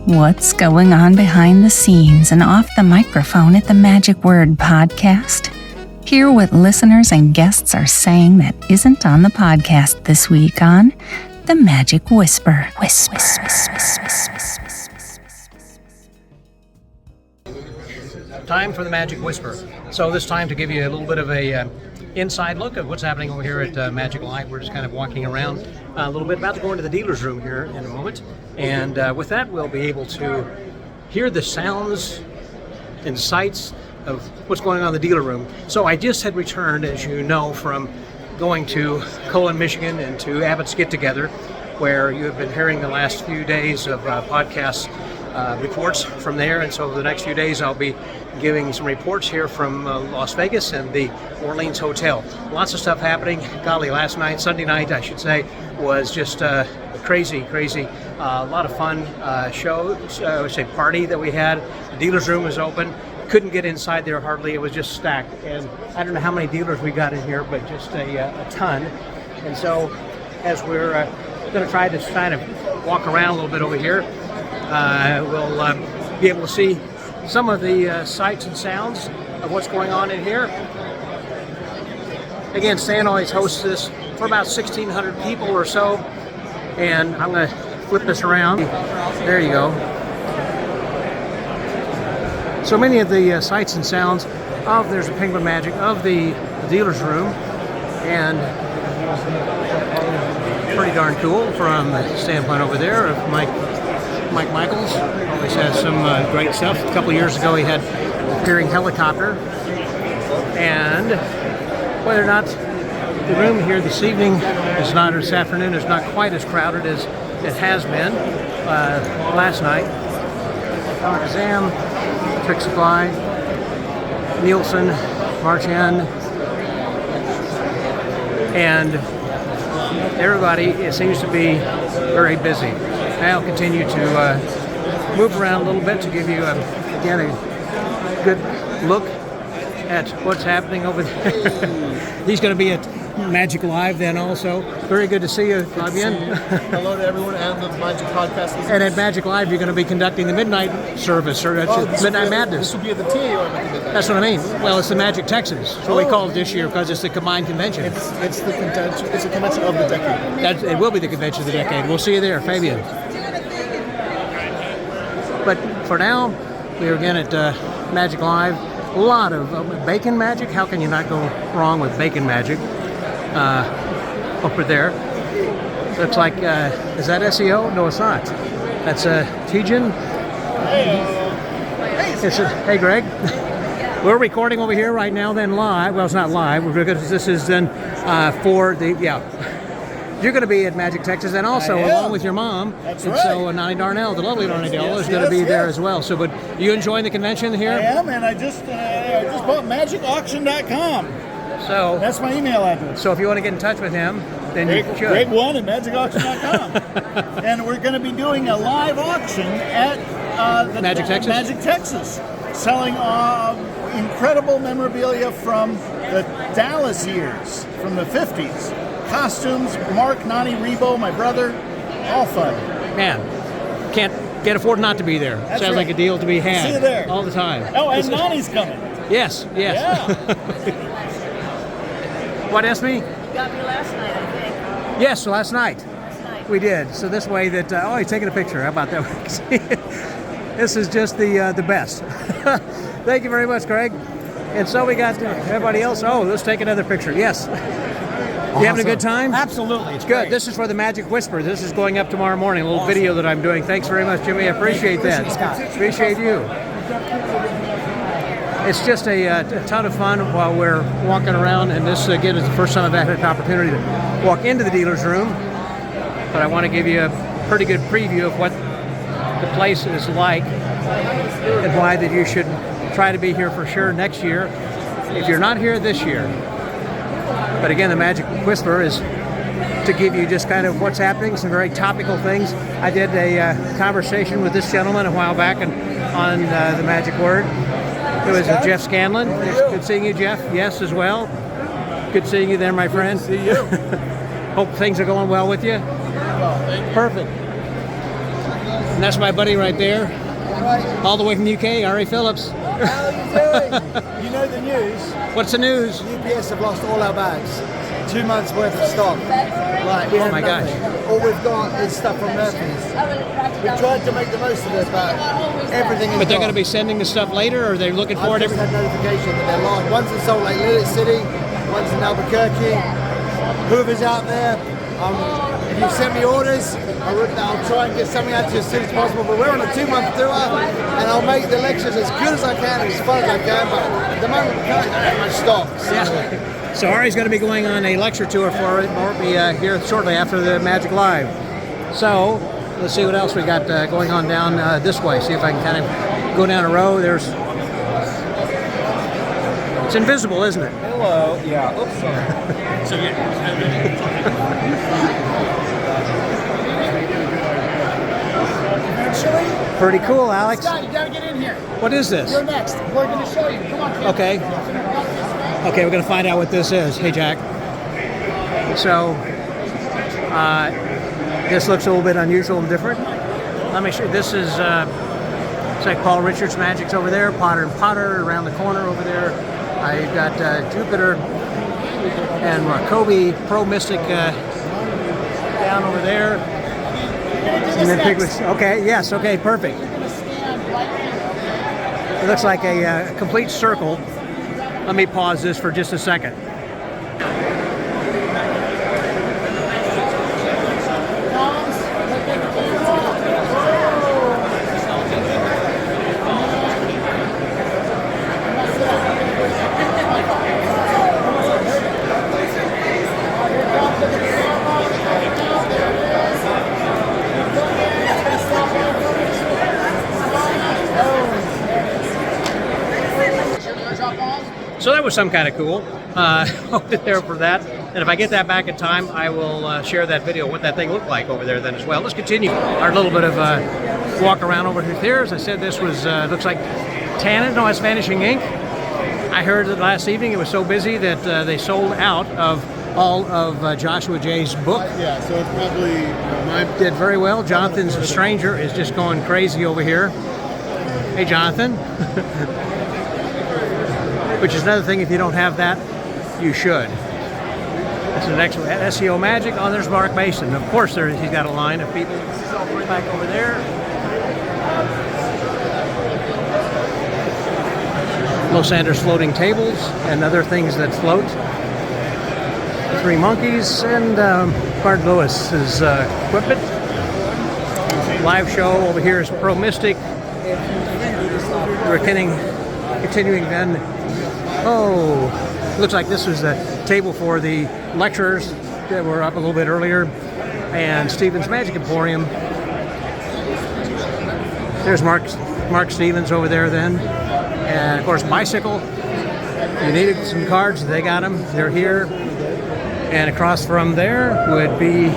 What's going on behind the scenes and off the microphone at the Magic Word podcast? Hear what listeners and guests are saying that isn't on the podcast this week on The Magic Whisper. Time for The Magic Whisper. So this time to give you a little bit of a inside look at what's happening over here at Magic Live. We're just kind of walking around a little bit, about to go into the dealer's room here in a moment. And with that, we'll be able to hear the sounds and sights of what's going on in the dealer room. So I just had returned, as you know, from going to Colon, Michigan and to Abbott's Get Together, where you have been hearing the last few days of podcasts reports from there. And so over the next few days, I'll be giving some reports here from Las Vegas and the Orleans Hotel. Lots of stuff happening. Golly, last night, Sunday night, I should say, was just crazy. A lot of fun party that we had. The dealer's room was open. Couldn't get inside there hardly. It was just stacked. And I don't know how many dealers we got in here, but just a ton. And so as we're going to try to kind of walk around a little bit over here, we'll be able to see some of the sights and sounds of what's going on in here. Again, Stan always hosts this for about 1,600 people or so. And I'm going to flip this around. There you go. So many of the sights and sounds of There's a Penguin Magic, of the dealer's room, and pretty darn cool from the standpoint over there of Mike Michaels. Always has some great stuff. A couple years ago he had Peering Helicopter. And whether or not the room here this evening is not, or this afternoon, is not quite as crowded as it has been last night. Alakazam, Trick Supply, Nielsen, Marchand, and everybody, it seems to be very busy. I'll continue to move around a little bit to give you, again, a good look at what's happening over there. He's going to be at Magic Live then also. Very good to see you, Fabian. Hello to everyone and the Magic Podcast. And at Magic Live, you're going to be conducting the midnight service, or Midnight Madness. This will be at the TAO. That's what I mean. Well, it's the Magic Texas. So we call it this year because it's the combined convention. It's the convention. It's a convention of the decade. It will be the convention of the decade. We'll see you there, Fabian. But for now, we're again at Magic Live. A lot of bacon magic. How can you not go wrong with bacon magic? Over there. Looks like, is that SEO? No, it's not. That's Tejan. Hey, Greg. We're recording over here right now then live. Well, it's not live. This is then for the, You're going to be at Magic Texas, and also along with your mom. That's and right. So Nani Darnell, the lovely Nani Darnell, is going to be there as well. So, but you enjoying the convention here? I am, and I just bought magicauction.com. So that's my email address. So if you want to get in touch with him, then you should. Greg1 at magicauction.com. And we're going to be doing a live auction at Magic Texas. Magic Texas, selling incredible memorabilia from the Dallas years, from the 50s. Costumes, Mark, Nani, Rebo, my brother, all fun. Man, can't afford not to be there. That's Sounds right. like a deal to be had. See you there. All the time. Oh, and Nani's coming. Yes. Yeah. What asked me? You got me last night, I think. Yes, last night. We did. So this way that, he's taking a picture. How about that? This is just the best. Thank you very much, Greg. And so we got everybody else. Oh, let's take another picture. Yes. You having a good time? Absolutely. It's good. great. This is for the Magic Whisper. This is going up tomorrow morning. A little video that I'm doing. Thanks very much, Jimmy. I appreciate that. Appreciate you. It's just a ton of fun while we're walking around, and this again is the first time I've had an opportunity to walk into the dealer's room. But I want to give you a pretty good preview of what the place is like and why that you should try to be here for sure next year if you're not here this year. But again, the Magic Whisper is to give you just kind of what's happening, some very topical things. I did a conversation with this gentleman a while back on the Magic Word. It was Jeff Scanlon. Good seeing you, Jeff. Yes, as well. Good seeing you there, my friend. See you. Hope things are going well with you. Very well, thank you. Perfect. And that's my buddy right there, Right. all the way from the UK, Ari Phillips. How are you doing? You know the news? What's the news? UPS have lost all our bags. 2 months worth of stock. Like, we have my nothing. All we've got is stuff from Murphy's. We tried to make the most of it, but everything is But they're going gone. to be sending the stuff later, or are they looking for I've it? just had notification that they're lost. One's in Salt Lake City, one's in Albuquerque. Whoever's out there, if you send me orders, I'll try and get something out to you as soon as possible. But we're on a 2-month tour, and I'll make the lectures as good as I can, as fun as I can. But at the moment, we can't have much stock. So. Yeah. So Ari's going to be going on a lecture tour for it. We'll be here shortly after the Magic Live. So let's see what else we got going on down this way. See if I can kind of go down a row. It's invisible, isn't it? Hello. Yeah. Oops. Sorry. Pretty cool, Alex. Scott, you gotta get in here. What is this? You're next. We're gonna show you. Come on, kid. Okay. Okay, we're going to find out what this is. Hey, Jack. So, this looks a little bit unusual and different. Let me show you. This is, it's like Paul Richards Magic's over there, Potter and Potter around the corner over there. You've got Jupiter and Kobe Pro Mystic down over there. And then Piglet. Okay, yes, okay, perfect. It looks like a complete circle. Let me pause this for just a second. So that was some kind of cool over there for that. And if I get that back in time, I will share that video, what that thing looked like over there then as well. Let's continue our little bit of walk around over here. As I said, this was, looks like Tannin, no, it's Vanishing Ink. I heard that last evening it was so busy that they sold out of all of Joshua Jay's book. Yeah, so it's probably my Did very well. Jonathan's a Stranger is just going crazy over here. Hey, Jonathan. Which is another thing, if you don't have that, you should. It's the next one. SEO Magic. Oh, there's Mark Mason. Of course, he's got a line of people back over there. Los Sanders floating tables and other things that float. Three Monkeys and Bart Lewis's equipment. Live show over here is Pro Mystic. We're continuing then. Oh, looks like this was the table for the lecturers that were up a little bit earlier. And Stevens Magic Emporium. There's Mark Stevens over there then. And of course, Bicycle. You needed some cards, they got them. They're here. And across from there would be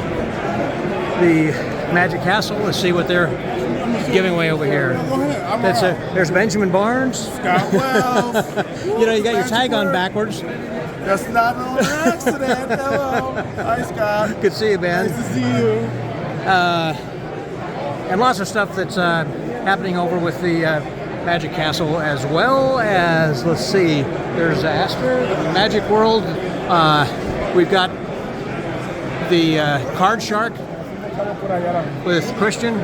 the Magic Castle. Let's see what they're giving away over here. There's Benjamin Barnes. Scott Wells. You know, you got your tag on backwards. That's not an accident. Hello. Hi, Scott. Good to see you, Ben. Nice to see you. And lots of stuff that's happening over with the Magic Castle, as well as, let's see, there's Astor, Magic World. We've got the Card Shark with Christian.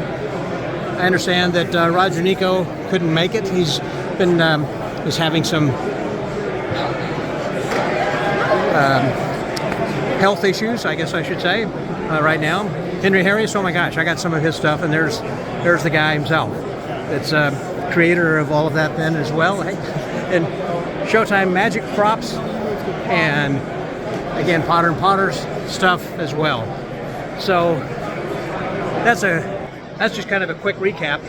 I understand that Roger Nico couldn't make it. He's been is having some health issues, I guess I should say, right now. Henry Harris, oh my gosh, I got some of his stuff, and there's the guy himself. It's creator of all of that then as well. And Showtime Magic props, and again, Potter and Potter's stuff as well. So that's just kind of a quick recap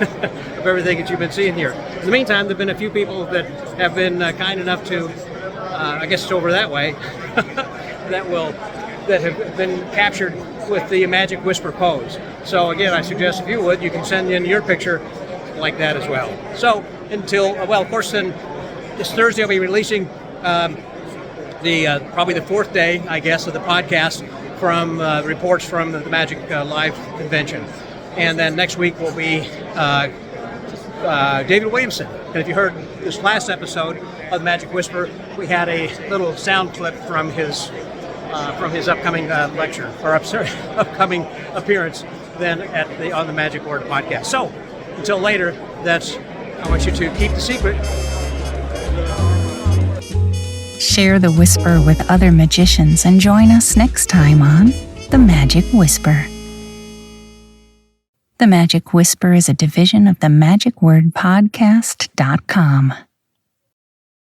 of everything that you've been seeing here. In the meantime, there have been a few people that have been kind enough to, I guess it's over that way, that have been captured with the Magic Whisper pose. So again, I suggest if you would, you can send in your picture like that as well. So until, well, of course, then this Thursday I'll be releasing probably the fourth day, I guess, of the podcast from reports from the Magic Live convention. And then next week will be David Williamson. And if you heard this last episode of the Magic Whisper, we had a little sound clip from his upcoming lecture, or upcoming appearance then on the Magic Word podcast. So until later, I want you to keep the secret. Share the whisper with other magicians and join us next time on The Magic Whisper. The Magic Whisper is a division of the MagicWordPodcast.com.